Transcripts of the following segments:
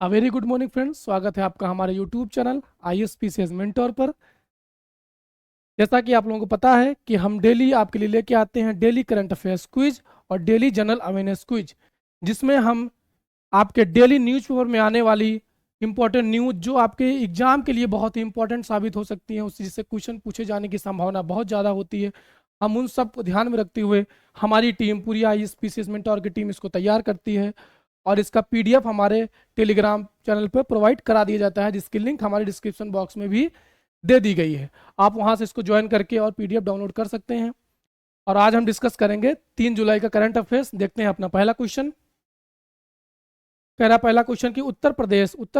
Very good morning friends, स्वागत है आपका हमारे यूट्यूब चैनल ISPCS मेंटोर पर। जैसा कि आप लोगों को पता है कि हम डेली आपके लिए लेके आते हैं डेली करंट अफेयर्स क्विज और डेली जनरल अवेयरनेस क्विज, जिसमें हम आपके डेली न्यूज़पेपर में आने वाली इंपॉर्टेंट न्यूज जो आपके एग्जाम के लिए बहुत ही इंपॉर्टेंट साबित हो सकती है, उससे जिससे क्वेश्चन पूछे जाने की संभावना बहुत ज़्यादा होती है, हम उन सब को ध्यान में रखते हुए हमारी टीम पूरी ISPCS मेंटोर की टीम इसको तैयार करती है और इसका PDF हमारे टेलीग्राम चैनल पर प्रोवाइड करा दिया जाता है, जिसकी लिंक हमारे डिस्क्रिप्शन बॉक्स में भी दे दी गई है। आप वहां से इसको ज्वाइन करके और PDF डाउनलोड कर सकते हैं। और आज हम डिस्कस करेंगे 3 जुलाई का करंट अफेयर्स। देखते हैं अपना पहला क्वेश्चन। कह रहा पहला क्वेश्चन कि उत्तर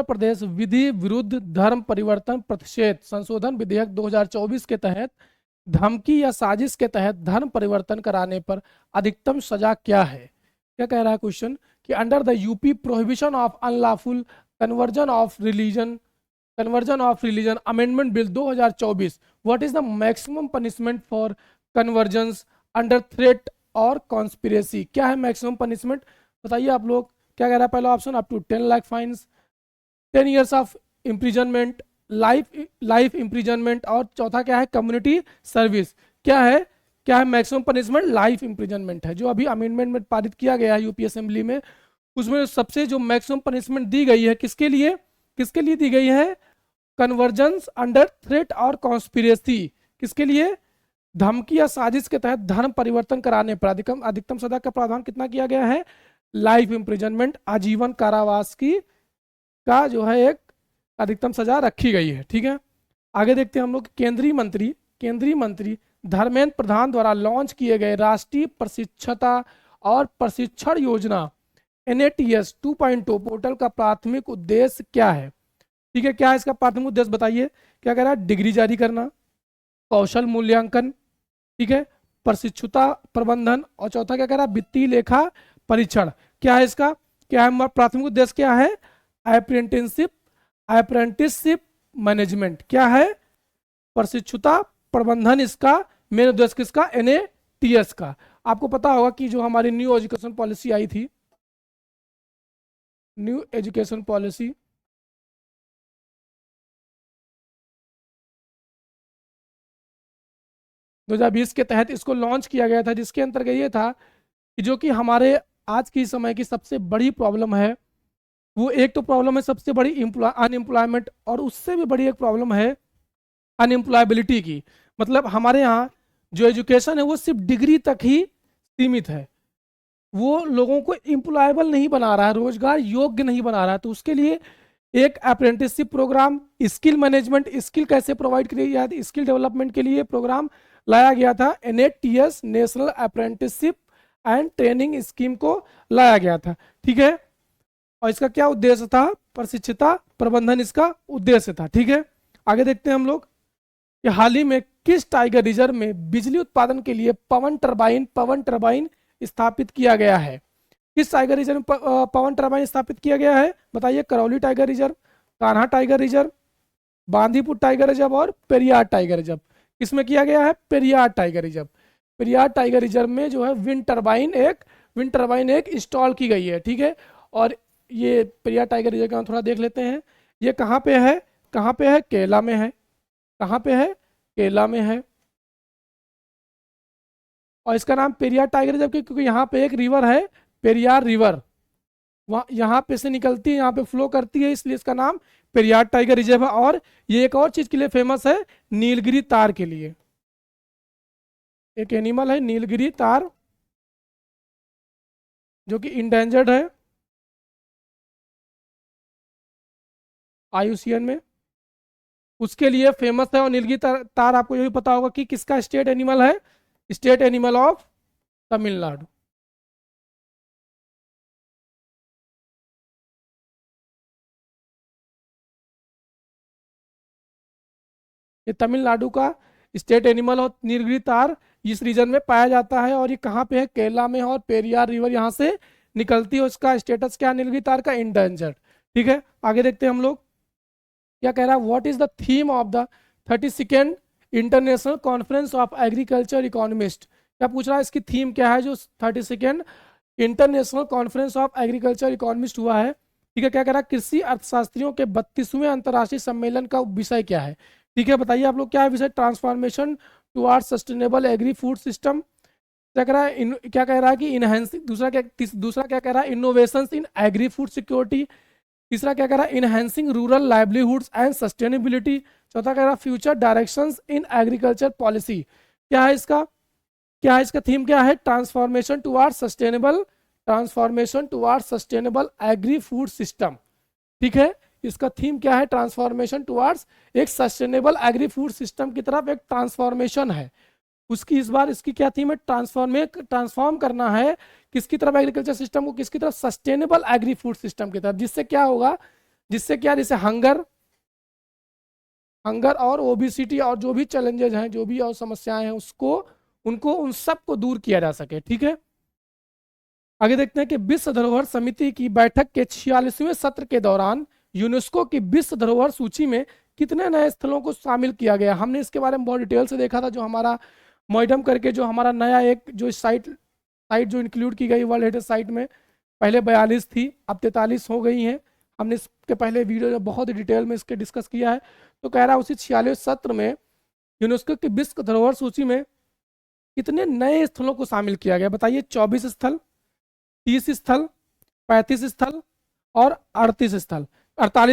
प्रदेश विधि विरुद्ध धर्म परिवर्तन प्रतिषेध संशोधन विधेयक 2024 के तहत धमकी या साजिश के तहत धर्म परिवर्तन कराने पर अधिकतम सजा क्या है। क्या कह रहा है क्वेश्चन कि under the UP prohibition of unlawful conversion of religion amendment bill 2024, what is the maximum punishment for convergence under threat और कॉन्स्पिरेसी। क्या है मैक्सिमम पनिशमेंट, बताइए आप लोग। क्या कह रहा है पहला option up to 10 lakh fines, 10 years of imprisonment, life imprisonment, और चौथा क्या है कम्युनिटी सर्विस। क्या है मैक्सिमम पनिशमेंट, लाइफ इम्प्रिजनमेंट है। जो अभी अमेंडमेंट में पारित किया गया है यूपी असेंबली में, उसमें सबसे जो मैक्सिमम पनिशमेंट दी गई है किसके लिए दी गई है, कन्वर्जेंस अंडर थ्रेट और कॉन्स्पिरेसी। किसके लिए, धमकी या साजिश के तहत धर्म परिवर्तन कराने पर अधिकतम सजा का प्रावधान कितना किया गया है, लाइफ इम्प्रिजनमेंट, आजीवन कारावास की का जो है एक अधिकतम सजा रखी गई है। ठीक है, आगे देखते हैं हम लोग। केंद्रीय मंत्री धर्मेंद्र प्रधान द्वारा लॉन्च किए गए राष्ट्रीय प्रशिक्षता और प्रशिक्षण योजना NATS 2.0 पोर्टल का प्राथमिक उद्देश्य क्या है। ठीक है, क्या है इसका प्राथमिक उद्देश्य बताइए। क्या कह रहा है, डिग्री जारी करना, कौशल मूल्यांकन, ठीक है, प्रशिक्षुता प्रबंधन, और चौथा क्या कह रहा है, वित्तीय लेखा परीक्षण। क्या है इसका, क्या है प्राथमिक उद्देश्य, क्या है, अप्रेंटिसशिप मैनेजमेंट। क्या है, प्रशिक्षुता प्रबंधन, इसका मेन उद्देश्य किसका, NATS का। आपको पता होगा कि जो हमारी न्यू एजुकेशन पॉलिसी आई थी, न्यू एजुकेशन पॉलिसी 2020 के तहत इसको लॉन्च किया गया था, जिसके अंतर्गत ये था कि जो कि हमारे आज की समय की सबसे बड़ी प्रॉब्लम है, वो एक तो प्रॉब्लम है सबसे बड़ी अनएम्प्लॉयमेंट, और उससे भी बड़ी एक प्रॉब्लम है अनएम्प्लॉयबिलिटी की। मतलब हमारे यहाँ जो एजुकेशन है वो सिर्फ डिग्री तक ही सीमित है, वो लोगों को एम्प्लॉयबल नहीं बना रहा है, रोजगार योग्य नहीं बना रहा है। तो उसके लिए एक apprenticeship program, skill management, skill कैसे प्रोवाइड करी जाती, स्किल डेवलपमेंट के लिए प्रोग्राम लाया गया था। NATS national apprenticeship and training scheme को लाया गया था। ठीक है, और इसका क्या उद्देश्य था, प्रशिक्षुता प्रबंधन इसका उद्देश्य था। ठीक है, आगे देखते हैं हम लोग कि हाल ही में किस टाइगर रिजर्व में बिजली उत्पादन के लिए पवन टरबाइन स्थापित किया गया है। किस टाइगर रिजर्व में पवन टरबाइन स्थापित किया गया है, बताइए। Karauli tiger reserve, Kanha tiger reserve, Bandipur tiger reserve और पेरियार टाइगर रिजर्व। किसमें किया गया है, Periyar tiger reserve. Periyar tiger reserve में जो है विंड टरबाइन एक इंस्टॉल की गई है। ठीक है, और ये पेरियार टाइगर रिजर्व का थोड़ा देख लेते हैं। ये कहाँ पे है, केरला में है। कहाँ पे है, केरला में है। और इसका नाम पेरियार टाइगर रिजर्व क्योंकि यहाँ पे एक रिवर है, पेरियार रिवर, वहाँ यहाँ पे से निकलती है, यहाँ पे फ्लो करती है, इसलिए इसका नाम पेरियार टाइगर रिजर्व है। और ये एक और चीज के लिए फेमस है, नीलगिरी तार के लिए। एक एनिमल है नीलगिरी तार, जो कि इंडेंजर्ड है IUCN में, उसके लिए फेमस है। और नीलगिरी तार आपको ये भी पता होगा कि किसका स्टेट एनिमल है, स्टेट एनिमल ऑफ तमिलनाडु। ये तमिलनाडु का स्टेट एनिमल और नीलगिरी तार इस रीजन में पाया जाता है, और ये कहाँ पे है, केरला में है। और पेरियार रिवर यहाँ से निकलती है, उसका स्टेटस क्या है, नीलगिरी तार का इंडेंजर्ड। ठीक है, आगे देखते हैं हम लोग। क्या कह रहा है, what is the theme of the 32nd international conference of agriculture economist. क्या पूछ रहा है, इसकी थीम क्या है, जो 32nd international conference of agriculture economist हुआ है। ठीक है, क्या कह रहा है, कृषि अर्थशास्त्रियों के 32वें अंतर्राष्ट्रीय सम्मेलन का विषय क्या है। ठीक है, बताइए आप लोग क्या है विषय, transformation toward sustainable agri food system. क्या कह रहा है, क्या कह रहा है कि इनहेंसिंग, दूसरा क्या कह रहा है, इनोवेशंस इन एग्री फूड सिक्योरिटी। तीसरा क्या कह रहा है, enhancing rural livelihoods and sustainability. चौथा कह रहा है, future directions in agriculture policy. क्या है इसका थीम, क्या है, transformation toward sustainable agri food system. ठीक है, इसका थीम क्या है, ट्रांसफॉर्मेशन टुवार्ड्स एक सस्टेनेबल एग्री फूड सिस्टम की तरफ एक ट्रांसफॉर्मेशन है उसकी। इस बार इसकी क्या थीम है, ट्रांसफॉर्म करना है किसकी तरफ, एग्रीकल्चर सिस्टम को किसकी तरफ, सस्टेनेबल एग्री फूड सिस्टम की तरफ। जिससे क्या होगा, जैसे हंगर और ओबिसिटी और जो भी चैलेंजेस हैं, जो भी और समस्याएं हैं, उन सबको दूर किया जा सके। ठीक है, आगे देखते हैं कि विश्व धरोहर समिति की बैठक के 46वें सत्र के दौरान यूनेस्को की विश्व धरोहर सूची में कितने नए स्थलों को शामिल किया गया। हमने इसके बारे में बहुत डिटेल से देखा था, जो हमारा मोइडम करके जो हमारा नया एक जो साइट जो इंक्लूड की गई वर्ल्ड हेरिटेज साइट में, पहले 42 थी, अब 43 हो गई हैं। हमने इसके पहले वीडियो में बहुत ही डिटेल में इसके डिस्कस किया है। तो कह रहा है उसी 46वें सत्र में यूनेस्को की विश्व धरोहर सूची में कितने नए स्थलों को शामिल किया गया, बताइए। 24 स्थल, 30 स्थल, 35 स्थल और 48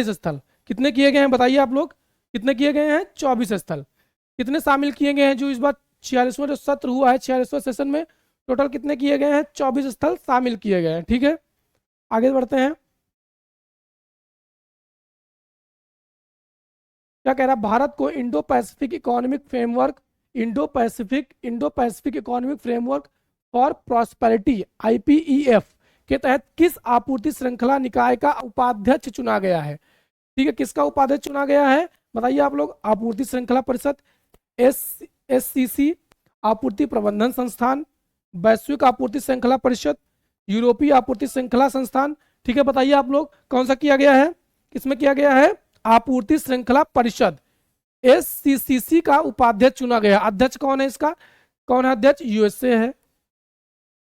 स्थल। कितने किए गए हैं बताइए आप लोग, कितने किए गए हैं, 24 स्थल। कितने शामिल किए गए हैं, जो इस बार 46वां जो सत्र हुआ है, 46वें सेशन में टोटल कितने किए गए हैं, 24 स्थल शामिल किए गए हैं। ठीक है, आगे बढ़ते हैं। क्या कह रहा है, भारत को Indo Pacific economic framework for prosperity IPEF के तहत किस आपूर्ति श्रृंखला निकाय का उपाध्यक्ष चुना गया है। ठीक है, किसका उपाध्यक्ष चुना गया है, बताइए आप लोग। आपूर्ति श्रृंखला परिषद, SCC, आपूर्ति प्रबंधन संस्थान, वैश्विक आपूर्ति श्रृंखला परिषद, यूरोपीय आपूर्ति श्रृंखला संस्थान। ठीक है, बताइए आप लोग कौन सा किया गया है, किसमें किया गया है, आपूर्ति श्रृंखला परिषद SCCC का उपाध्यक्ष चुना गया। अध्यक्ष कौन है इसका, कौन है अध्यक्ष, USA है,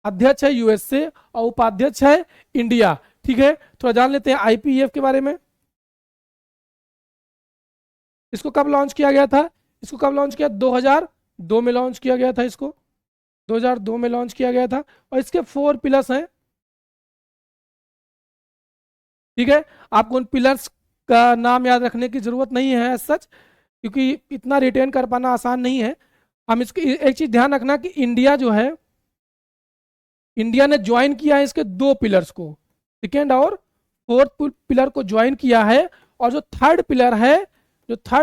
अध्यक्ष है USA और उपाध्यक्ष है इंडिया। ठीक है, थोड़ा जान लेते हैं IPEF के बारे में। इसको कब लॉन्च किया गया था, 2002 में लॉन्च किया गया था, इसको 2002 में लॉन्च किया गया था। और इसके 4 पिलर्स हैं। ठीक है, आपको उन पिलर्स का नाम याद रखने की जरूरत नहीं है सच, क्योंकि इतना रिटेन कर पाना आसान नहीं है। हम इसकी एक चीज ध्यान रखना कि इंडिया जो है, इंडिया ने ज्वाइन किया है इसके 2 पिलर्स को, सेकेंड और फोर्थ पिलर को ज्वाइन किया है। और जो थर्ड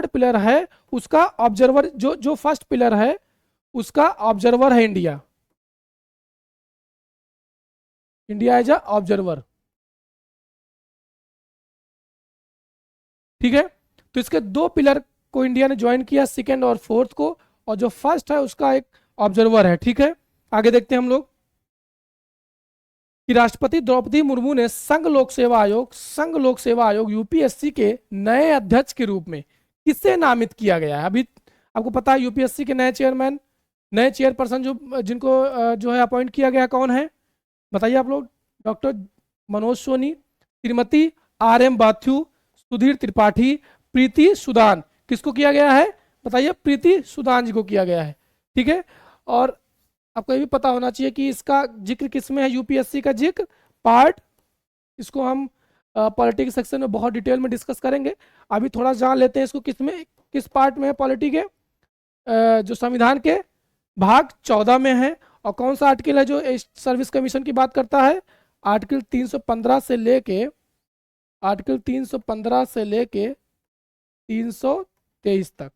पिलर है उसका ऑब्जर्वर, जो फर्स्ट पिलर है उसका ऑब्जर्वर है इंडिया एज अ ऑब्जर्वर। ठीक है, तो इसके 2 पिलर को इंडिया ने ज्वाइन किया, सेकेंड और फोर्थ को, और जो फर्स्ट है उसका एक ऑब्जर्वर है। ठीक है, आगे देखते हैं हम लोग कि राष्ट्रपति द्रौपदी मुर्मू ने संघ लोक सेवा आयोग UPSC के नए अध्यक्ष के रूप में किसे नामित किया गया है। अभी आपको पता है UPSC के नए चेयरपर्सन जिनको जो है अपॉइंट किया गया कौन है, बताइए आप लोग। डॉक्टर मनोज सोनी, श्रीमती RM बाथ्यू, सुधीर त्रिपाठी, प्रीति सुदान। किसको किया गया है, बताइए, प्रीति सुदान जी को किया गया है। ठीक है, और आपको ये भी पता होना चाहिए कि इसका जिक्र किसमें है, UPSC का जिक्र पार्ट, इसको हम पॉलिटिक्स सेक्शन में बहुत डिटेल में डिस्कस करेंगे। अभी थोड़ा जान लेते हैं इसको किस पार्ट में है, पॉलिटी के जो संविधान के भाग 14 में है। और कौन सा आर्टिकल है जो सर्विस कमीशन की बात करता है, आर्टिकल 315 से लेके 323 तक।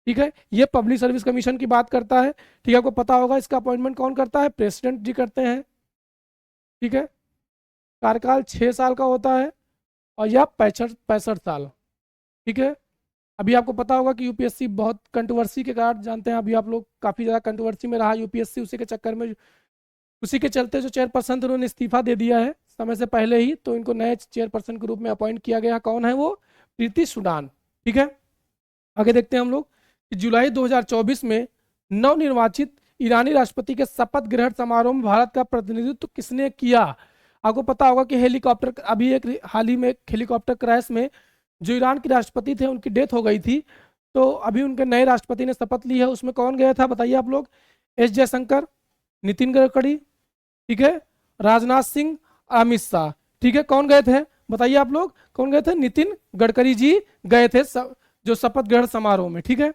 ठीक है, ये पब्लिक सर्विस कमीशन की बात करता है। ठीक है, आपको पता होगा इसका अपॉइंटमेंट कौन करता है, प्रेसिडेंट जी करते हैं। ठीक है, कार्यकाल 6 साल का होता है और यह 65 साल। ठीक है, अभी आपको पता होगा कि UPSC बहुत कंट्रोवर्सी के कारण, जानते हैं अभी आप लोग, काफ़ी ज़्यादा कंट्रोवर्सी में रहा UPSC। उसी के चक्कर में, उसी के चलते जो चेयरपर्सन थे उन्होंने इस्तीफा दे दिया है समय से पहले ही, तो इनको नए चेयरपर्सन के रूप में अपॉइंट किया गया। कौन है वो, प्रीति सुडान। ठीक है, आगे देखते हैं हम लोग कि जुलाई 2024 में नवनिर्वाचित ईरानी राष्ट्रपति के शपथ ग्रहण समारोह में भारत का प्रतिनिधित्व किसने किया। आपको पता होगा कि हेलीकॉप्टर, अभी एक हाल ही में एक हेलीकॉप्टर क्रैश में जो ईरान के राष्ट्रपति थे उनकी डेथ हो गई थी। तो अभी उनके नए राष्ट्रपति ने शपथ ली है, उसमें कौन गया था बताइए आप लोग? एस जयशंकर, नितिन गडकरी, ठीक है, राजनाथ सिंह, अमित शाह। ठीक है, कौन गए थे बताइए आप लोग? कौन गए थे? नितिन गडकरी जी गए थे जो शपथ ग्रहण समारोह में। ठीक है,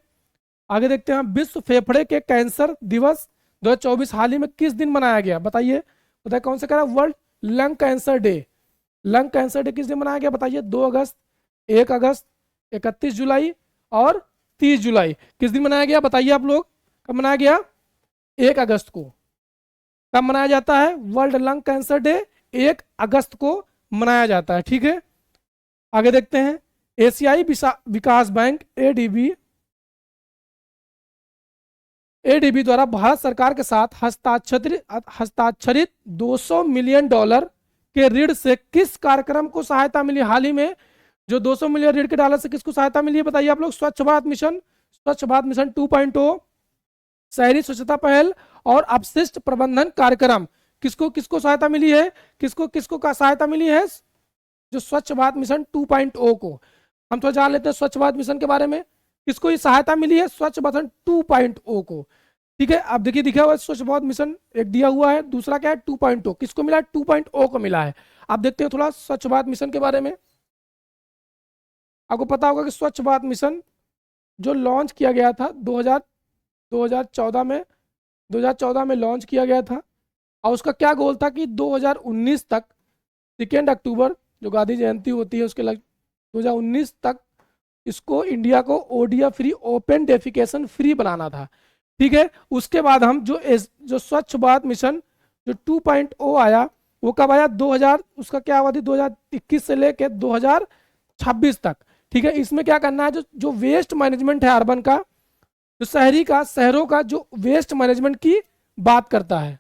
आगे देखते हैं। विश्व फेफड़े के कैंसर दिवस 2024 हाल ही में किस दिन मनाया गया बताइए? बताइए कौन सा कह रहा है? World lung cancer day. Lung cancer day किस दिन मनाया गया बताइए? 2 अगस्त, 1 अगस्त, 31 जुलाई और 30 जुलाई। किस दिन मनाया गया बताइए आप लोग? कब मनाया गया? 1 अगस्त को। कब मनाया जाता है वर्ल्ड लंग कैंसर डे? 1 अगस्त को मनाया जाता है। ठीक है, आगे देखते हैं। एशियाई विकास बैंक एडीबी द्वारा भारत सरकार के साथ हस्ताक्षरित 200 मिलियन डॉलर के ऋण से किस कार्यक्रम को सहायता मिली? हाल ही में जो 200 मिलियन ऋण के डॉलर से किसको सहायता मिली है बताइए आप लोग? स्वच्छ भारत मिशन, स्वच्छ भारत मिशन 2.0, शहरी स्वच्छता पहल और अपशिष्ट प्रबंधन कार्यक्रम। किसको किसको सहायता मिली है? किसको किसको का सहायता मिली है? जो स्वच्छ भारत मिशन 2.0 को। हम थोड़ा जान लेते हैं स्वच्छ भारत मिशन के बारे में। किसको ये सहायता मिली है? स्वच्छ भारत 2.0 को। ठीक है, अब देखिए दिखा हुआ है स्वच्छ भारत मिशन एक दिया हुआ है, दूसरा क्या है? 2.0। किसको मिला है? 2.0 को मिला है। आप देखते हैं थोड़ा स्वच्छ भारत मिशन के बारे में। आपको पता होगा कि स्वच्छ भारत मिशन जो लॉन्च किया गया था 2014 में, 2014 में लॉन्च किया गया था। और उसका क्या गोल था कि 2019 तक, 2 अक्टूबर जो गांधी जयंती होती है उसके 2019 तक इसको इंडिया को ओडिया फ्री, ओपन डेफिकेशन फ्री बनाना था। ठीक है, उसके बाद हम जो स्वच्छ भारत मिशन जो 2.0 आया वो कब आया? 2000, उसका क्या अवधि? 2021 से लेकर 2026 तक। ठीक है, इसमें क्या करना है? जो वेस्ट मैनेजमेंट है अर्बन का, जो शहरों का जो वेस्ट मैनेजमेंट की बात करता है,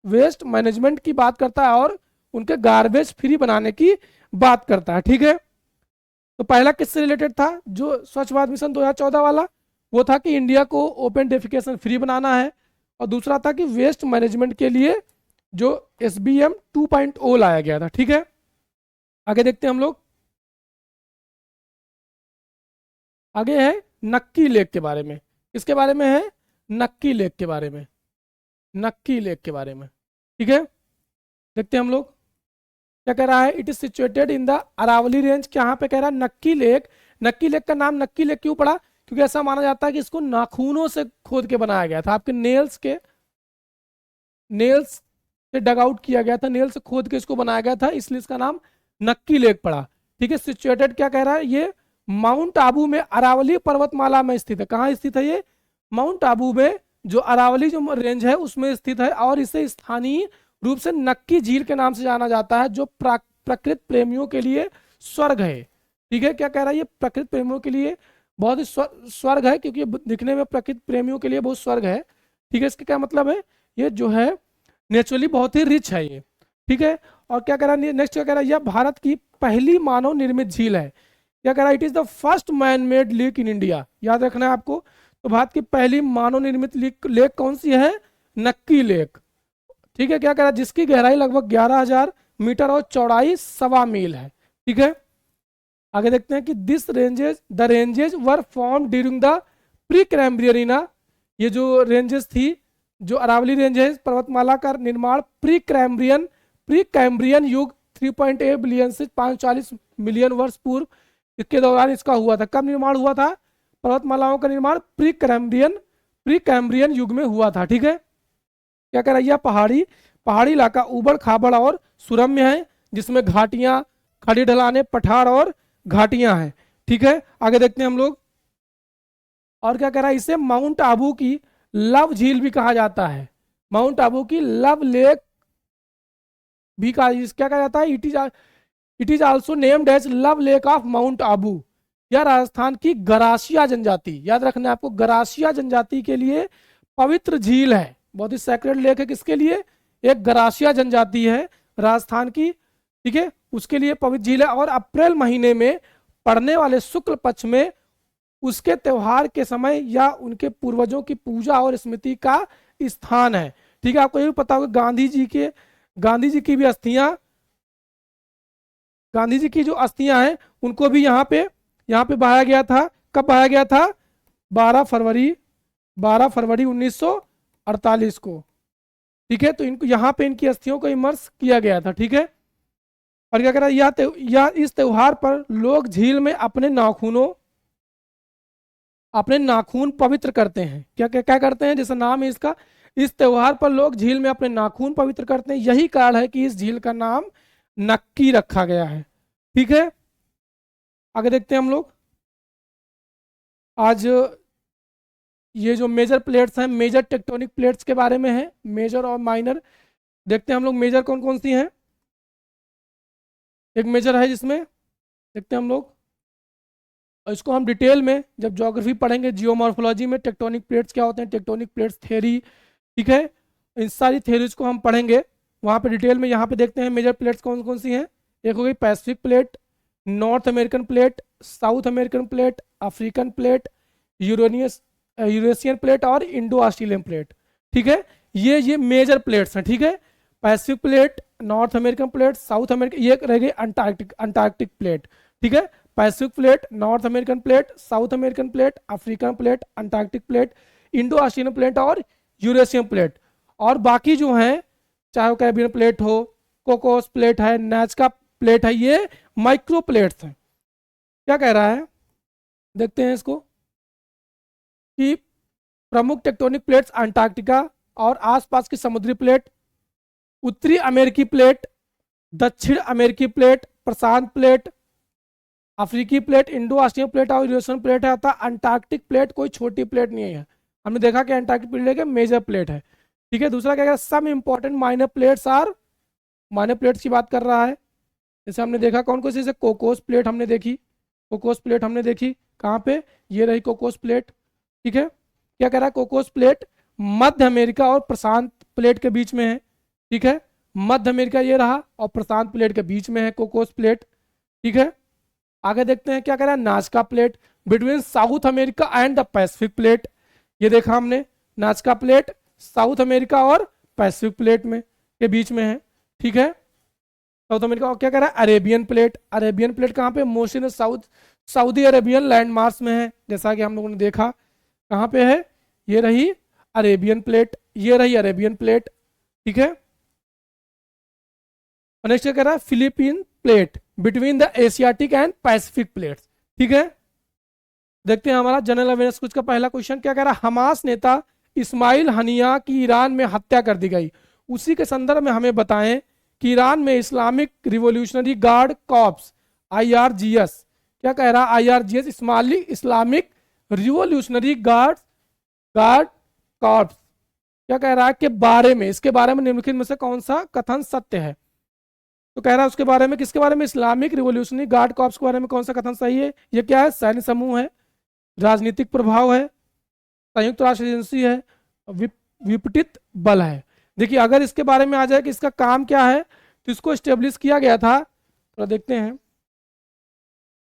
वेस्ट मैनेजमेंट की बात करता है और उनके गार्बेज फ्री बनाने की बात करता है। ठीक है, तो पहला किससे रिलेटेड था? जो स्वच्छ भारत मिशन 2014 वाला, वो था कि इंडिया को ओपन डेफिकेशन फ्री बनाना है। और दूसरा था कि वेस्ट मैनेजमेंट के लिए जो SBM 2.0 लाया गया था। ठीक है, आगे देखते हैं हम लोग। आगे है नक्की लेक के बारे में। किसके बारे में है? नक्की लेक के बारे में, नक्की लेक के बारे में। ठीक है, देखते हैं हम लोग क्या कह रहा है। It is situated in the Aravalli range. कहाँ पे कह रहा है? नक्की लेक। नक्की लेक का नाम नक्की लेक क्यों पड़ा? क्योंकि ऐसा माना जाता है कि इसको नाखूनों से खोद के बनाया गया था। आपके नेल्स से डग आउट किया गया था, नेल से खोद के इसको बनाया गया था, इसलिए इसका नाम नक्की लेक पड़ा। ठीक है, सिचुएटेड क्या कह रहा है? ये माउंट आबू में, अरावली पर्वतमाला में स्थित है। कहाँ स्थित है ये? माउंट आबू में, जो अरावली जो रेंज है उसमें स्थित है। और इसे स्थानीय रूप से नक्की झील के नाम से जाना जाता है, जो प्रकृति प्रेमियों के लिए स्वर्ग है। ठीक है, क्या कह रहा है? ये प्रकृति प्रेमियों के लिए बहुत ही स्वर्ग है, क्योंकि दिखने में प्रकृति प्रेमियों के लिए बहुत स्वर्ग है। ठीक है, इसका क्या मतलब है? ये जो है नेचुरली बहुत ही रिच है ये। ठीक है, और क्या कह रहा है नेक्स्ट? क्या कह रहा है? यह भारत की पहली मानव निर्मित झील है। क्या कह रहा है? It is the first man made lake in India. याद रखना है आपको। तो भारत की पहली मानव निर्मित लेक कौन सी है? नक्की लेक। ठीक है, क्या कह रहा है? जिसकी गहराई लगभग 11,000 मीटर और चौड़ाई 1.25 मील है। ठीक है, आगे देखते हैं कि the ranges were form during the Precambrian era. ये जो रेंजेस थी, जो अरावली रेंज है, पर्वतमाला का निर्माण प्री कैम्ब्रियन युग 3.8 बिलियन से 540 मिलियन वर्ष पूर्व इसके दौरान इसका हुआ था। कब निर्माण हुआ था? पर्वतमालाओं का निर्माण प्री कैम्ब्रियन युग में हुआ था। ठीक है, क्या कह रहा है? यह पहाड़ी इलाका उबड़ खाबड़ और सुरम्य है, जिसमें घाटियां, खड़ी ढलाने, पठार और घाटियां हैं। ठीक है, आगे देखते हैं हम लोग। और क्या कह रहा है? इसे माउंट आबू की लव झील भी कहा जाता है। माउंट आबू की लव लेक भी कहा, क्या कहा जाता है? It is also named as love lake of mount Abu. यह राजस्थान की गरासिया जनजाति, याद रखना है आपको, गरासिया जनजाति के लिए पवित्र झील है। बहुत ही सैक्रेड लेक है। किसके लिए? एक गरासिया जनजाति है राजस्थान की। ठीक है, उसके लिए पवित्र झील है। और अप्रैल महीने में पड़ने वाले शुक्ल पक्ष में उसके त्योहार के समय या उनके पूर्वजों की पूजा और स्मृति का स्थान है। ठीक है, आपको ये भी पता होगा गांधी जी की भी अस्थियां, गांधी जी की जो अस्थियां हैं उनको भी यहाँ पे बहाया गया था। कब बहाया गया था? 12 फरवरी, 12 फरवरी 1948 को। ठीक है, तो इनको यहाँ पे इनकी अस्थियों को इमर्स किया गया था। ठीक है, और क्या कह रहा है, यह इस त्योहार पर लोग झील में अपने नाखून पवित्र करते हैं। क्या क्या क्या करते हैं, जैसा नाम है इसका, इस त्योहार पर लोग झील में अपने नाखून पवित्र करते हैं। यही कारण है कि इस झील का नाम नक्की रखा गया है। ठीक है, आगे देखते हैं हम लोग। आज ये जो मेजर प्लेट्स हैं, मेजर टेक्टोनिक प्लेट्स के बारे में है, मेजर और माइनर। देखते हैं हम लोग मेजर कौन कौन सी हैं। एक मेजर है जिसमें देखते हैं हम लोग, और इसको हम डिटेल में जब ज्योग्राफी पढ़ेंगे, जियोमॉर्फोलॉजी में टेक्टोनिक प्लेट्स क्या होते हैं, टेक्टोनिक प्लेट्स थ्योरी, ठीक है, इन सारी थ्योरीज को हम पढ़ेंगे वहाँ पे डिटेल में। यहाँ पे देखते हैं मेजर प्लेट्स कौन कौन सी हैं। एक हो गई Pacific plate, north American plate, south American plate, African plate, Eurasian plate और इंडो ऑस्ट्रेलियन प्लेट। ठीक है, ये मेजर प्लेट्स हैं। ठीक है, Pacific plate, north American plate, south American, ये रह गई अंटार्कटिक प्लेट। ठीक है, Pacific plate, north American plate, south American plate, African plate, Antarctic plate, Indo Australian plate और यूरेशियन प्लेट। और बाकी जो हैं, चाहे वो कैरिबियन प्लेट हो, कोकोस प्लेट है, नाजका प्लेट है, ये माइक्रो प्लेट्स हैं। क्या कह रहा है, देखते हैं इसको, कि प्रमुख टेक्टोनिक प्लेट्स अंटार्कटिका और आसपास की समुद्री प्लेट, उत्तरी अमेरिकी प्लेट, दक्षिण अमेरिकी प्लेट, प्रशांत प्लेट, अफ्रीकी प्लेट, इंडो ऑस्ट्रेलियन प्लेट और यूरेशियन प्लेट है। अतः अंटार्कटिक प्लेट कोई छोटी प्लेट नहीं है। हमने देखा कि अंटार्कटिक प्लेट मेजर प्लेट है। ठीक है, दूसरा क्या कह रहा है, some important minor plates are, minor plates की बात कर रहा है। जैसे हमने देखा कौन कौन सी, जैसे कोकोस प्लेट हमने देखी, कोकोस प्लेट हमने देखी कहाँ पे, ये रही कोकोस प्लेट। ठीक है, क्या कह रहा है, कोकोस प्लेट मध्य अमेरिका और प्रशांत प्लेट के बीच में है। ठीक है, मध्य अमेरिका ये रहा और प्रशांत प्लेट के बीच में है कोकोस प्लेट। ठीक है, आगे देखते हैं क्या कह रहा है, नाजका plate between south America and the Pacific plate. ये देखा हमने, नाजका प्लेट साउथ अमेरिका और पैसिफिक प्लेट में के बीच में है। ठीक है, साउथ अमेरिका। और क्या कह रहा है, अरेबियन प्लेट, अरेबियन प्लेट कहाँ पे, most in Saudi Arabian land Mars में है। जैसा कि हम लोगों ने देखा, कहाँ पे है, ये रही अरेबियन प्लेट, ये रही अरेबियन प्लेट। ठीक है, नेक्स्ट क्या कह रहा है, Philippine plate between the Asiatic and Pacific plates. ठीक है, देखते हैं हमारा जनरल अवेयरनेस कुछ का पहला क्वेश्चन क्या कह रहा है, हमास नेता इस्माइल हनिया की ईरान में हत्या कर दी गई। उसी के संदर्भ में हमें बताएं कि ईरान में Islamic revolutionary guard corps, IRGS, क्या कह रहा है, IRGS Islamic revolutionary guard corps क्या कह रहा है के बारे में, इसके बारे में निम्नलिखित में से कौन सा कथन सत्य है। तो कह रहा है उसके बारे में, किसके बारे में, इस्लामिक रिवोल्यूशनरी गार्ड कॉर्प्स के बारे में कौन सा कथन सही है। ये क्या है, सैन्य समूह है, राजनीतिक प्रभाव है, संयुक्त राष्ट्र एजेंसी है, विपटित बल है। देखिए अगर इसके बारे में आ जाए कि इसका काम क्या है, तो इसको स्टेब्लिश किया गया था, तो देखते हैं।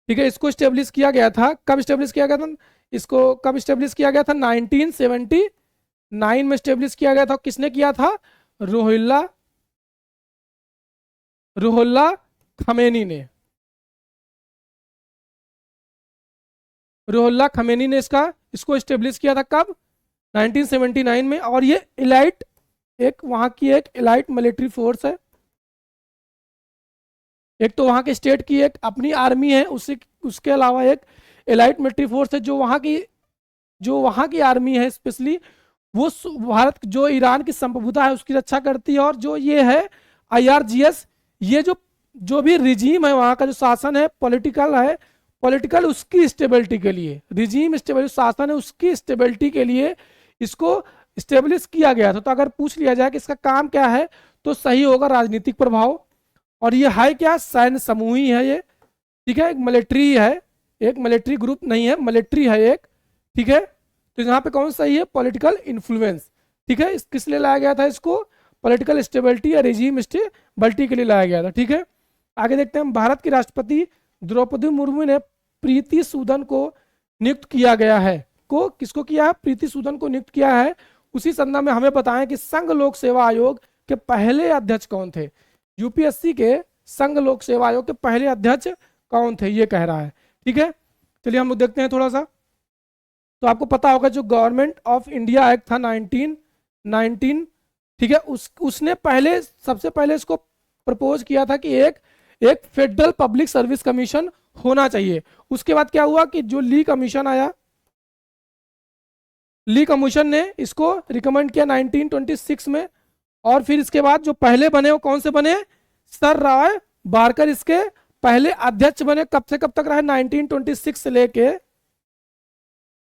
ठीक है, इसको स्टेब्लिश किया गया था, कब स्टेब्लिश किया गया था, इसको कब स्टेब्लिश किया गया था, 1979 में स्टेब्लिश किया गया था। किसने किया था, रुहुल्ला खमेनी ने, रुहुल्ला खमेनी ने इसको स्टेब्लिश किया था कब, 1979 में। और ये इलाइट, एक वहां की एक इलाइट मिलिट्री फोर्स है। एक तो वहां के स्टेट की एक अपनी आर्मी है, उसके अलावा एक इलाइट मिलिट्री फोर्स है जो वहां की आर्मी है स्पेशली, वो भारत जो ईरान की संप्रभुता है उसकी रक्षा करती है। और जो ये है IRGS, ये जो भी रिजीम है वहां का, जो शासन है पॉलिटिकल उसकी स्टेबिलिटी के लिए, रिजीम स्टेबिलिटी शासन है उसकी स्टेबिलिटी के लिए इसको स्टेब्लिश किया गया था। तो अगर पूछ लिया जाए कि इसका काम क्या है, तो सही होगा राजनीतिक प्रभाव। और ये है क्या, सैन्य समूह ही है ये। ठीक है, एक मिलिट्री है, एक मिलिट्री ग्रुप नहीं है, मिलिट्री है एक। ठीक है, तो यहाँ पे कौन सही है, पॉलिटिकल इन्फ्लुएंस। ठीक है, किस लिए लाया गया था इसको, पॉलिटिकल स्टेबिलिटी या रिजीम स्टेबिलिटी के लिए लाया गया था। ठीक है, आगे देखते हैं। भारत की राष्ट्रपति द्रौपदी मुर्मू ने प्रीति सूदन को नियुक्त किया गया है, किसको किया है, प्रीति सूदन को नियुक्त किया है। उसी संदर्भ में हमें बताएं कि संघ लोक सेवा आयोग के पहले अध्यक्ष कौन थे? यूपीएससी के संघ लोक सेवा आयोग के पहले अध्यक्ष कौन थे, ये कह रहा है। ठीक है, चलिए हम लोग देखते हैं थोड़ा सा। तो आपको पता होगा जो गवर्नमेंट ऑफ इंडिया एक्ट था 1919, ठीक है, उसने पहले सबसे पहले इसको प्रपोज किया था कि एक फेडरल पब्लिक सर्विस कमीशन होना चाहिए। उसके बाद क्या हुआ कि जो ली कमीशन आया, ली कमीशन ने इसको रिकमेंड किया 1926 में, और फिर इसके बाद जो पहले बने वो कौन से बने? सर रॉय बारकर इसके पहले अध्यक्ष बने। कब से कब तक रहे? 1926 से लेके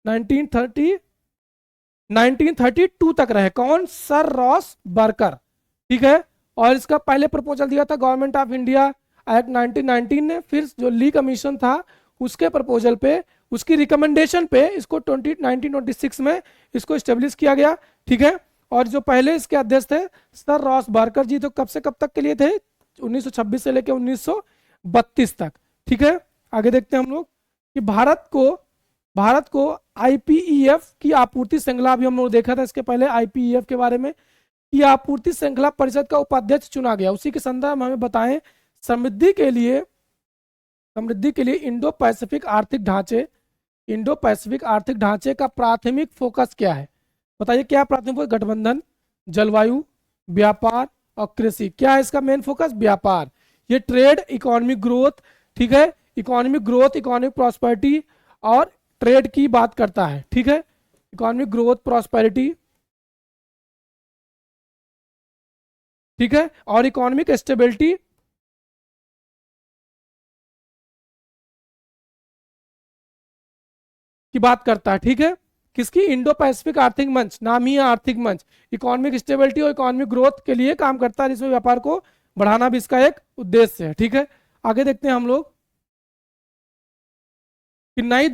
1932 तक रहे। कौन? Sir Ross Barker. ठीक है, और इसका पहले प्रपोजल दिया था गवर्नमेंट ऑफ इंडिया एक्ट 1919 ने। फिर जो ली कमीशन था उसके प्रपोजल पे, उसकी रिकमेंडेशन पे इसको 1926 में इसको स्टेब्लिश किया गया। ठीक है, और जो पहले इसके अध्यक्ष थे सर रॉस बारकर जी, तो कब से कब तक के लिए थे? 1926 से लेकर 1932 तक। ठीक है, आगे देखते हैं हम लोग कि भारत को आईपीईएफ की आपूर्ति श्रृंखला, भी हम लोग देखा था इसके पहले आईपीईएफ के बारे में, कि आपूर्ति श्रृंखला परिषद का उपाध्यक्ष चुना गया। उसी के संदर्भ में हमें बताएं समृद्धि के लिए इंडो पैसिफिक आर्थिक ढांचे का प्राथमिक फोकस क्या है? बताइए क्या प्राथमिक फोकस? गठबंधन, जलवायु, व्यापार और कृषि। क्या है इसका मेन फोकस? व्यापार। ये ट्रेड, इकोनॉमिक ग्रोथ, ठीक है, इकोनॉमिक ग्रोथ, इकोनॉमिक प्रॉस्पेरिटी और ट्रेड की बात करता है। ठीक है, इकोनॉमिक ग्रोथ, प्रॉस्पेरिटी, ठीक है, और इकोनॉमिक स्टेबिलिटी की बात करता है। ठीक है, किसकी? इंडो पैसिफिक आर्थिक मंच, नाम ही है आर्थिक मंच। इकोनॉमिक स्टेबिलिटी और इकोनॉमिक ग्रोथ के लिए काम करता है, जिसमें व्यापार को बढ़ाना भी इसका एक उद्देश्य है। ठीक है, आगे देखते हैं हम लोग कि नई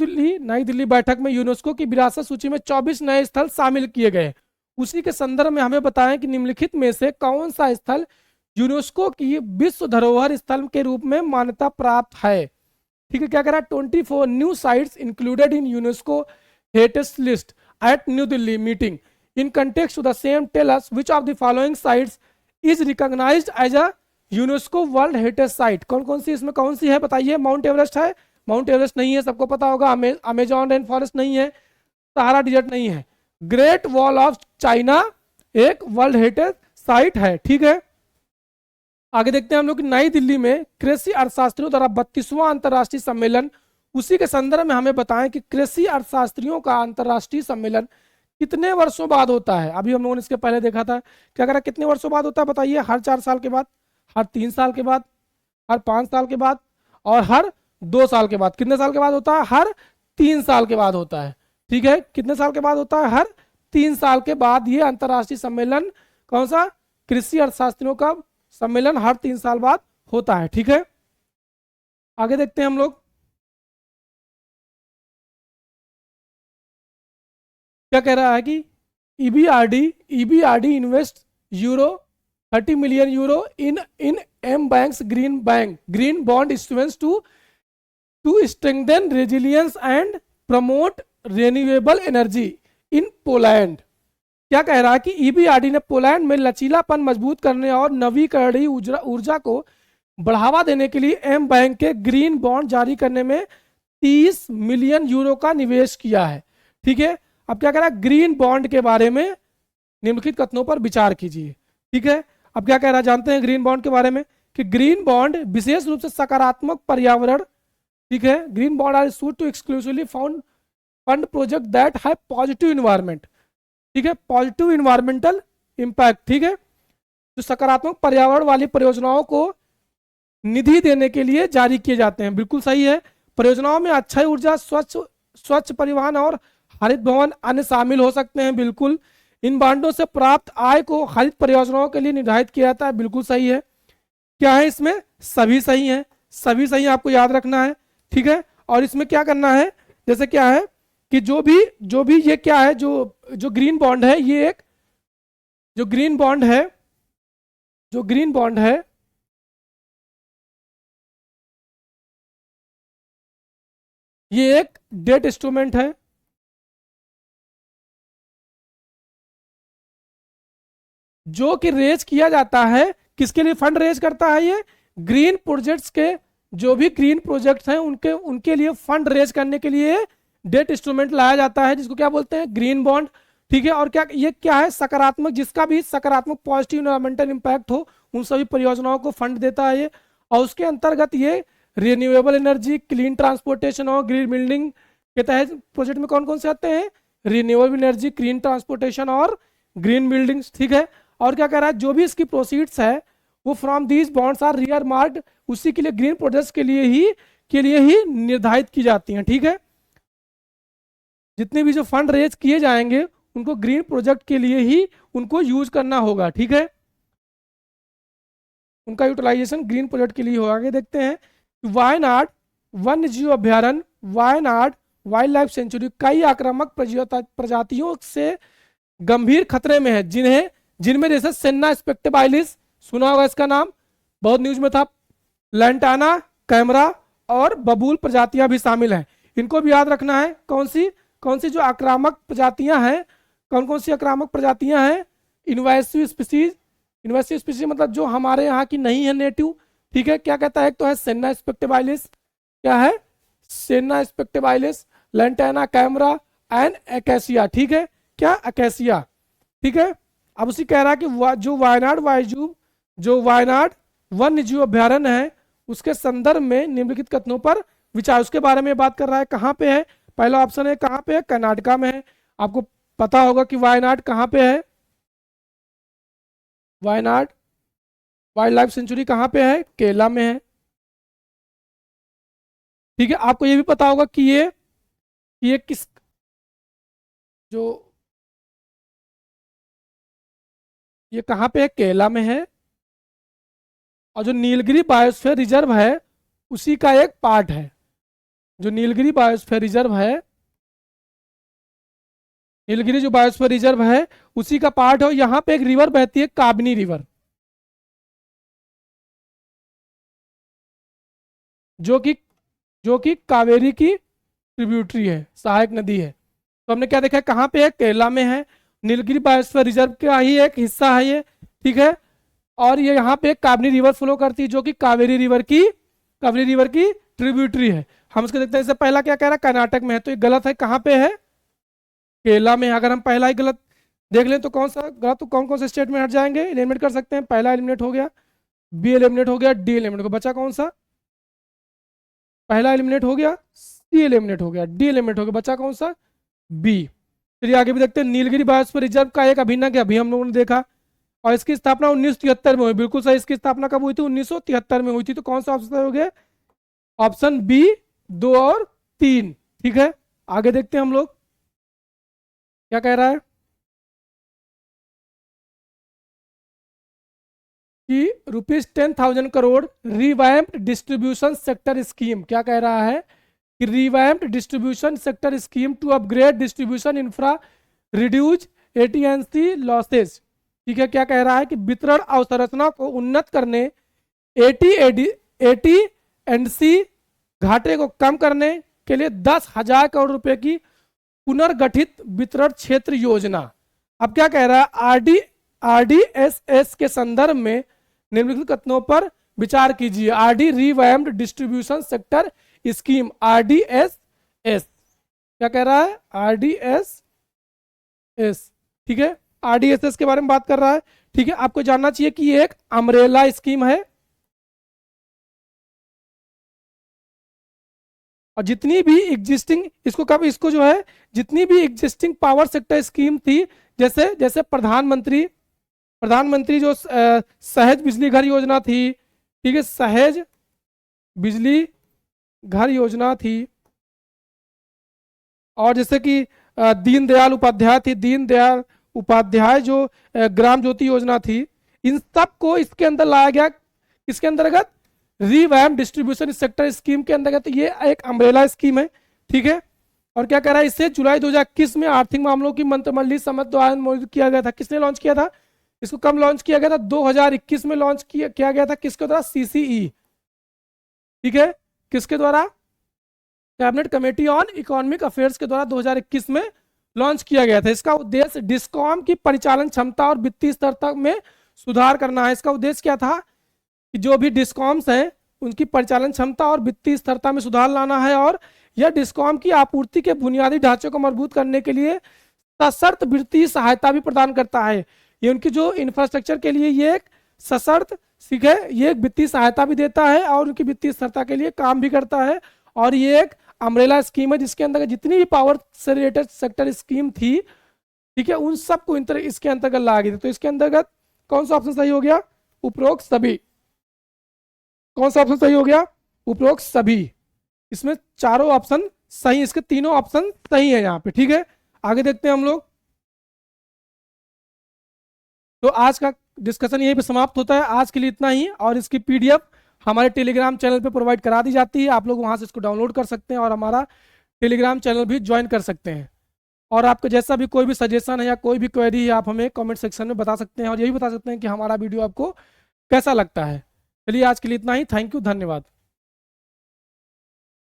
दिल्ली बैठक में यूनेस्को की विरासत सूची में 24 नए स्थल शामिल किए गए। उसी के संदर्भ में हमें बताएं कि निम्नलिखित में से कौन सा स्थल यूनेस्को की विश्व धरोहर स्थल के रूप में मान्यता प्राप्त है? ठीक है, क्या कह रहा है? 24 new sites included in UNESCO heritage list at New Delhi meeting in context to the same tell us which of the following sites is recognised as a UNESCO world heritage site. कौन कौन सी इसमें कौन सी है बताइए? माउंट एवरेस्ट है? Mount Everest नहीं है, सबको पता होगा। अमेजॉन रेन फॉरेस्ट नहीं है, सहारा डिजर्ट नहीं है। ग्रेट वॉल ऑफ चाइना एक वर्ल्ड हेरिटेज साइट है। ठीक है, आगे देखते हैं हम लोग नई दिल्ली में कृषि अर्थशास्त्रियों द्वारा 32वां अंतर्राष्ट्रीय सम्मेलन। उसी के संदर्भ में हमें बताएं कि कृषि अर्थशास्त्रियों का अंतर्राष्ट्रीय सम्मेलन कितने वर्षों बाद होता है? अभी हम लोगों ने इसके पहले देखा था। क्या कह रहा है कितने वर्षों बाद होता है बताइए? हर 4 साल के बाद, हर 3 साल के बाद, हर 5 साल के बाद और हर 2 साल के बाद। कितने साल के बाद होता है? हर 3 साल के बाद होता है। ठीक है, कितने साल के बाद होता है? हर 3 साल के बाद ये अंतर्राष्ट्रीय सम्मेलन, कौन सा? कृषि अर्थशास्त्रियों का सम्मेलन हर 3 साल बाद होता है। ठीक है, आगे देखते हैं हम लोग क्या कह रहा है कि EBRD invest €30 million in mBank's green bond issuance to strengthen resilience and promote renewable energy in Poland. क्या कह रहा है कि ईबीआरडी ने पोलैंड में लचीलापन मजबूत करने और नवीकरणीय ऊर्जा को बढ़ावा देने के लिए एम बैंक के ग्रीन बॉन्ड जारी करने में €30 मिलियन का निवेश किया है। ठीक है, अब क्या कह रहा है? ग्रीन बॉन्ड के बारे में निम्नलिखित कथनों पर विचार कीजिए। ठीक है, अब क्या कह रहा है जानते हैं ग्रीन बॉन्ड के बारे में, कि ग्रीन बॉन्ड विशेष रूप से सकारात्मक पर्यावरण, ठीक है, green bond are issued to exclusively fund project that have positive environment, ठीक है, पॉजिटिव इन्वायरमेंटल इंपैक्ट। ठीक है, जो सकारात्मक पर्यावरण वाली परियोजनाओं को निधि देने के लिए जारी किए जाते हैं। बिल्कुल सही है, परियोजनाओं में अक्षय ऊर्जा, स्वच्छ परिवहन और हरित भवन अन्य शामिल हो सकते हैं। बिल्कुल, इन बांडों से प्राप्त आय को हरित परियोजनाओं के लिए निर्धारित किया जाता है। बिल्कुल सही है। क्या है इसमें? सभी सही है, सभी सही आपको याद रखना है। ठीक है, और इसमें क्या करना है, जैसे क्या है कि जो भी ये क्या है, जो ग्रीन बॉन्ड है, ये एक जो ग्रीन बॉन्ड है ये एक डेट इंस्ट्रूमेंट है। जो कि रेज किया जाता है, किसके लिए फंड रेज करता है ये? ग्रीन प्रोजेक्ट्स के, जो भी ग्रीन प्रोजेक्ट्स हैं उनके उनके लिए फंड रेज करने के लिए डेट इंस्ट्रूमेंट लाया जाता है, जिसको क्या बोलते हैं? Green bond. ठीक है, और क्या ये क्या है? सकारात्मक, जिसका भी सकारात्मक पॉजिटिव इन्वायरमेंटल इंपैक्ट हो उन सभी परियोजनाओं को फंड देता है ये। और उसके अंतर्गत ये रिन्यूएबल एनर्जी, क्लीन ट्रांसपोर्टेशन और ग्रीन बिल्डिंग के तहत प्रोजेक्ट में कौन कौन से आते हैं? रिन्यूएबल एनर्जी, क्लीन ट्रांसपोर्टेशन और ग्रीन बिल्डिंग्स। ठीक है, और क्या कह रहा है? जो भी इसकी प्रोसीड्स है वो from these bonds are earmarked, उसी के लिए ग्रीन प्रोजेक्ट्स के लिए ही निर्धारित की जाती हैं। ठीक है, जितने भी जो फंड रेज किए जाएंगे उनको ग्रीन प्रोजेक्ट के लिए ही उनको यूज करना होगा। ठीक है, उनका यूटिलाइजेशन ग्रीन प्रोजेक्ट के लिए होगा। आगे देखते हैं, वायनाड वन्य जीव अभ्यारण्य, वायनाड वाइल्ड लाइफ सेंचुरी कई आक्रामक प्रजातियों से गंभीर खतरे में है, जिनमें जैसे सेन्ना स्पेक्टेबाइलिस, सुना होगा इसका नाम, बहुत न्यूज में था, लैंटाना कैमरा और बबूल प्रजातियां भी शामिल हैं। इनको भी याद रखना है। कौन सी जो आक्रामक प्रजातियां हैं, कौन कौन सी आक्रामक प्रजातियां हैं? इन्वेसिव स्पीसीज, इन्वेसिव स्पीसीज मतलब जो हमारे यहाँ की नहीं है, नेटिव। ठीक है, क्या कहता है? एक तो है सेन्ना स्पेक्टेबाइलिस, क्या है? Senna spectabilis, Lantana camara and Acacia. ठीक है, क्या? एकेसिया। ठीक है, अब उसी कह रहा है कि जो वायनाड वायजू, जो वायनाड वन्य जीव अभ्यारण्य है उसके संदर्भ में निम्नलिखित कथनों पर विचार, उसके बारे में बात कर रहा है। कहाँ पे है? पहला ऑप्शन है कहाँ पे है? कर्नाटका में है। आपको पता होगा कि वायनाड कहाँ पे है? वायनाड वाइल्ड लाइफ सेंचुरी कहाँ पे है? केरला में है। ठीक है, आपको ये भी पता होगा कि ये किस, जो ये कहाँ पे है? केरला में है। और जो नीलगिरी बायोस्फीयर रिजर्व है उसी का एक पार्ट है। जो नीलगिरी बायोस्फीयर रिजर्व है, नीलगिरी जो बायोस्फीयर रिजर्व है उसी का पार्ट है। यहाँ पे एक रिवर बहती है, काबनी रिवर, जो कि कावेरी की ट्रिब्यूटरी है, सहायक नदी है। तो हमने क्या देखा है? कहाँ पे है? केरला में है। नीलगिरी बायोस्फीयर रिजर्व का ही एक हिस्सा है ये। ठीक है, और ये यहाँ पे काबनी रिवर फ्लो करती है, जो कि कावेरी रिवर की ट्रिब्यूटरी है। हम उसको देखते हैं। इससे पहला क्या कह रहा है? कर्नाटक में है, तो ये गलत है। कहाँ पे है? केरला में। अगर हम पहला ही गलत देख लें तो कौन सा गलत, तो कौन कौन से स्टेट में हट जाएंगे? एलिमिनेट कर सकते हैं। पहला एलिमिनेट हो गया, बी एलिमिनेट हो गया, डी एलिमिनेट हो गया, बचा कौन सा? पहला एलिमिनेट हो गया, सी एलिमिनेट हो गया, डी एलिमिनेट हो गया, बचा कौन सा? बी। चलिए आगे भी देखते हैं। नीलगिरी बायोस्फीयर रिजर्व का एक अभिन्न अभी हम लोगों ने देखा, और इसकी स्थापना 1973 में हुई। बिल्कुल सही, इसकी स्थापना कब हुई थी? 1973 में हुई थी। तो कौन सा ऑप्शन हो गया? ऑप्शन बी, 2 और 3। ठीक है, आगे देखते हैं हम लोग क्या कह रहा है कि ₹10,000 crore revamped distribution sector scheme, क्या कह रहा है कि revamped distribution sector scheme to upgrade distribution infra, reduce AT&C losses. ठीक है, क्या कह रहा है कि वितरण अवसंरचना को उन्नत करने, एटीएनसी घाटे को कम करने के लिए 10,000 करोड़ रुपए की पुनर्गठित वितरण क्षेत्र योजना। अब क्या कह रहा है? आरडीएसएस के संदर्भ में निम्नलिखित कथनों पर विचार कीजिए। RD revamped distribution sector scheme, RDSS. क्या कह रहा है? आरडीएसएस। ठीक है, आरडीएसएस के बारे में बात कर रहा है। ठीक है, आपको जानना चाहिए कि ये एक अम्ब्रेला स्कीम है, और जितनी भी एग्जिस्टिंग, इसको जो है, जितनी भी एग्जिस्टिंग पावर सेक्टर स्कीम थी, जैसे जैसे प्रधानमंत्री जो सहज बिजली घर योजना थी, ठीक है, सहज बिजली घर योजना थी, और जैसे कि दीनदयाल उपाध्याय थी, दीनदयाल उपाध्याय जो ग्राम ज्योति योजना थी, इन सब को इसके अंदर लाया गया। इसके अंतर्गत रिवैम्प डिस्ट्रीब्यूशन सेक्टर स्कीम के अंतर्गत ये एक अम्ब्रेला स्कीम है। ठीक है, और क्या कह रहा है? इसे जुलाई 2021 में आर्थिक मामलों की मंत्रिमंडलीय समिति द्वारा मौजूद किया गया था। किसने लॉन्च किया था इसको? कब लॉन्च किया गया था? 2021 में लॉन्च किया गया था। किसके द्वारा? सीसीई। ठीक है, किसके द्वारा? Cabinet committee on economic affairs के द्वारा 2021 में लॉन्च किया गया था। इसका उद्देश्य डिस्कॉम की परिचालन क्षमता और वित्तीय स्तर तक में सुधार करना है। इसका उद्देश्य क्या था कि जो भी डिस्कॉम्स हैं उनकी परिचालन क्षमता और वित्तीय स्थिरता में सुधार लाना है, और यह डिस्कॉम की आपूर्ति के बुनियादी ढांचे को मजबूत करने के लिए सशर्त वित्तीय सहायता भी प्रदान करता है। ये उनकी जो इंफ्रास्ट्रक्चर के लिए ये एक सशर्त सीखे, ये एक वित्तीय सहायता भी देता है और उनकी वित्तीय स्थिरता के लिए काम भी करता है। और ये एक अम्ब्रेला स्कीम है जिसके अंतर्गत जितनी भी पावर से रिलेटेड सेक्टर स्कीम थी, ठीक है, उन सबको इसके अंतर्गत ला गई थी। तो इसके अंतर्गत कौन सा ऑप्शन सही हो गया? उपरोक्त सभी। कौन सा ऑप्शन सही हो गया? उपरोक्त सभी। इसमें चारों ऑप्शन सही, इसके तीनों ऑप्शन सही है यहाँ पे, ठीक है। आगे देखते हैं हम लोग। तो आज का डिस्कशन यहीं पे समाप्त होता है। आज के लिए इतना ही, और इसकी पीडीएफ हमारे टेलीग्राम चैनल पे प्रोवाइड करा दी जाती है। आप लोग वहां से इसको डाउनलोड कर सकते हैं और हमारा टेलीग्राम चैनल भी ज्वाइन कर सकते हैं। और आपका जैसा भी कोई भी सजेशन है या कोई भी क्वेरी है, आप हमें कमेंट सेक्शन में बता सकते हैं और यही बता सकते हैं कि हमारा वीडियो आपको कैसा लगता है। चलिए आज के लिए इतना ही। थैंक यू, धन्यवाद।